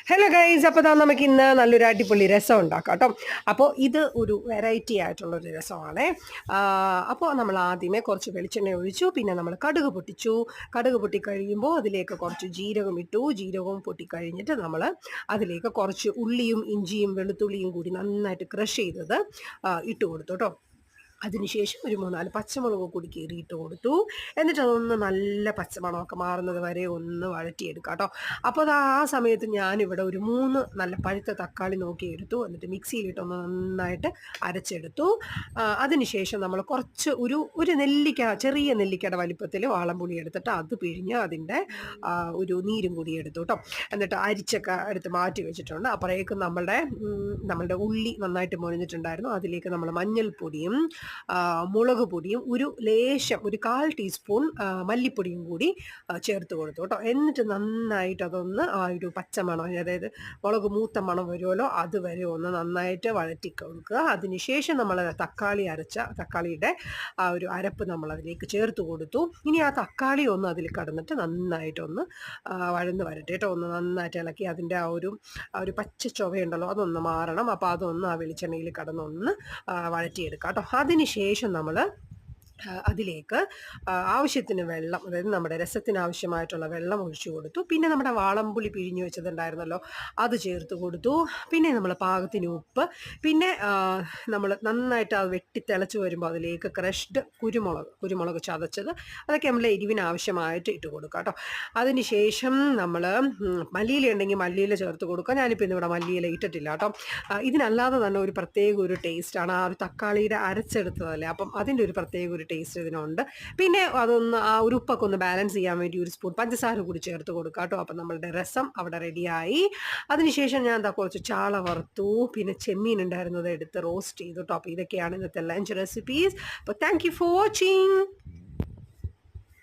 Hello guys, അപ്പോൾ നമുക്ക് ഇന്ന് നല്ലൊരു അടിപൊളി രസം ഉണ്ടാക്കാം കേട്ടോ. അപ്പോൾ ഇത് ഒരു വെറൈറ്റി ആയിട്ടുള്ളൊരു രസമാണ്. അപ്പോൾ നമ്മൾ ആദ്യമേ കുറച്ച് വെളിച്ചെണ്ണ ഒഴിച്ചു, പിന്നെ നമ്മൾ കടുക് പൊട്ടിച്ചു. കടുക് പൊട്ടി കഴിയുമ്പോൾ അതിലേക്ക് കുറച്ച് ജീരകം ഇട്ടു. ജീരകവും പൊട്ടിക്കഴിഞ്ഞിട്ട് നമ്മൾ അതിലേക്ക് കുറച്ച് ഉള്ളിയും ഇഞ്ചിയും വെളുത്തുള്ളിയും കൂടി നന്നായിട്ട് ക്രഷ് ചെയ്തത് ഇട്ട് കൊടുത്തു കേട്ടോ. അതിനുശേഷം ഒരു 3-4 പച്ചമുളക് കൂടി കീറിയിട്ട് കൊടുത്തു. എന്നിട്ട് അതൊന്ന് നല്ല പച്ചമണമൊക്കെ മാറുന്നത് വരെ ഒന്ന് വഴറ്റിയെടുക്കാം കേട്ടോ. അപ്പോൾ അത് ആ സമയത്ത് ഞാനിവിടെ ഒരു 3 നല്ല പഴുത്ത തക്കാളി നോക്കിയെടുത്തു. എന്നിട്ട് മിക്സിയിലിട്ടൊന്ന് നന്നായിട്ട് അരച്ചെടുത്തു. അതിനുശേഷം നമ്മൾ കുറച്ച് ഒരു നെല്ലിക്ക, ചെറിയ നെല്ലിക്കയുടെ വലിപ്പത്തിൽ വാളംപുളി എടുത്തിട്ട് അത് പിഴിഞ്ഞ് അതിൻ്റെ ഒരു നീരും കൂടി എടുത്തു കേട്ടോ. എന്നിട്ട് അരിച്ചൊക്കെ എടുത്ത് മാറ്റി വെച്ചിട്ടുണ്ട്. അപ്പോഴേക്കും നമ്മളുടെ ഉള്ളി നന്നായിട്ട് മുരിഞ്ഞിട്ടുണ്ടായിരുന്നു. അതിലേക്ക് നമ്മൾ മഞ്ഞൾപ്പൊടിയും മുളക് പൊടിയും ഒരു ലേശം ഒരു 1/4 ടീസ്പൂൺ മല്ലിപ്പൊടിയും കൂടി ചേർത്ത് കൊടുത്തു കേട്ടോ. എന്നിട്ട് നന്നായിട്ട് അതൊന്ന് ആ ഒരു പച്ചമണം, അതായത് മുളക് മൂത്ത മണം വരുമല്ലോ, അതുവരെ ഒന്ന് നന്നായിട്ട് വഴറ്റി കൊടുക്കുക. അതിനുശേഷം നമ്മൾ തക്കാളിയുടെ ആ ഒരു അരപ്പ് നമ്മൾ അതിലേക്ക് ചേർത്ത് കൊടുത്തു. ഇനി ആ തക്കാളി ഒന്ന് അതിൽ കടന്നിട്ട് നന്നായിട്ടൊന്ന് വഴന്ന് വരട്ടെ കേട്ടോ. ഒന്ന് നന്നായിട്ട് ഇളക്കി അതിൻ്റെ ആ ഒരു പച്ച ചൊവയുണ്ടല്ലോ അതൊന്ന് മാറണം. അപ്പോൾ അതൊന്ന് ആ വെളിച്ചെണ്ണയിൽ കടന്നൊന്ന് വഴറ്റിയെടുക്കാം കേട്ടോ. അതിനുശേഷം നമ്മൾ അതിലേക്ക് ആവശ്യത്തിന് വെള്ളം, അതായത് നമ്മുടെ രസത്തിന് ആവശ്യമായിട്ടുള്ള വെള്ളം ഒഴിച്ചു കൊടുത്തു. പിന്നെ നമ്മുടെ വാളംപുളി പിഴിഞ്ഞു വെച്ചതുണ്ടായിരുന്നല്ലോ അത് ചേർത്ത് കൊടുത്തു. പിന്നെ നമ്മൾ പാകത്തിന് ഉപ്പ്, പിന്നെ നമ്മൾ നന്നായിട്ട് അത് വെട്ടിത്തിളച്ച് വരുമ്പോൾ അതിലേക്ക് ക്രഷ്ഡ് കുരുമുളക് ചതച്ചത്, അതൊക്കെ നമ്മൾ എരിവിന് ആവശ്യമായിട്ട് ഇട്ട് കൊടുക്കുക കേട്ടോ. അതിന് ശേഷം നമ്മൾ മല്ലിയില ഉണ്ടെങ്കിൽ മല്ലിയില ചേർത്ത് കൊടുക്കുക. ഞാനിപ്പോൾ ഇന്നിവിടെ മല്ലിയില ഇട്ടിട്ടില്ല കേട്ടോ. ഇതിനല്ലാതെ തന്നെ ഒരു പ്രത്യേക ഒരു ടേസ്റ്റാണ്, ആ ഒരു തക്കാളിയുടെ അരച്ചെടുത്തതല്ലേ, അപ്പം അതിൻ്റെ ഒരു പ്രത്യേക ഒരു ടേസ്റ്റ് ഇതിനുണ്ട്. പിന്നെ അതൊന്ന് ആ ഒരു ഉപ്പൊക്കെ ഒന്ന് ബാലൻസ് ചെയ്യാൻ വേണ്ടി ഒരു സ്പൂൺ പഞ്ചസാര കൂടി ചേർത്ത് കൊടുക്കുക കേട്ടോ. അപ്പം നമ്മളുടെ രസം അവിടെ റെഡിയായി. അതിനുശേഷം ഞാൻ കുറച്ച് ചാള വറുത്തു, പിന്നെ ചെമ്മീൻ ഉണ്ടായിരുന്നത് എടുത്ത് റോസ്റ്റ് ചെയ്തു കേട്ടോ. അപ്പോൾ ഇതൊക്കെയാണ് ഇന്നത്തെ ലഞ്ച് റെസിപ്പീസ്. അപ്പോൾ താങ്ക് യു ഫോർ വാച്ചിങ്.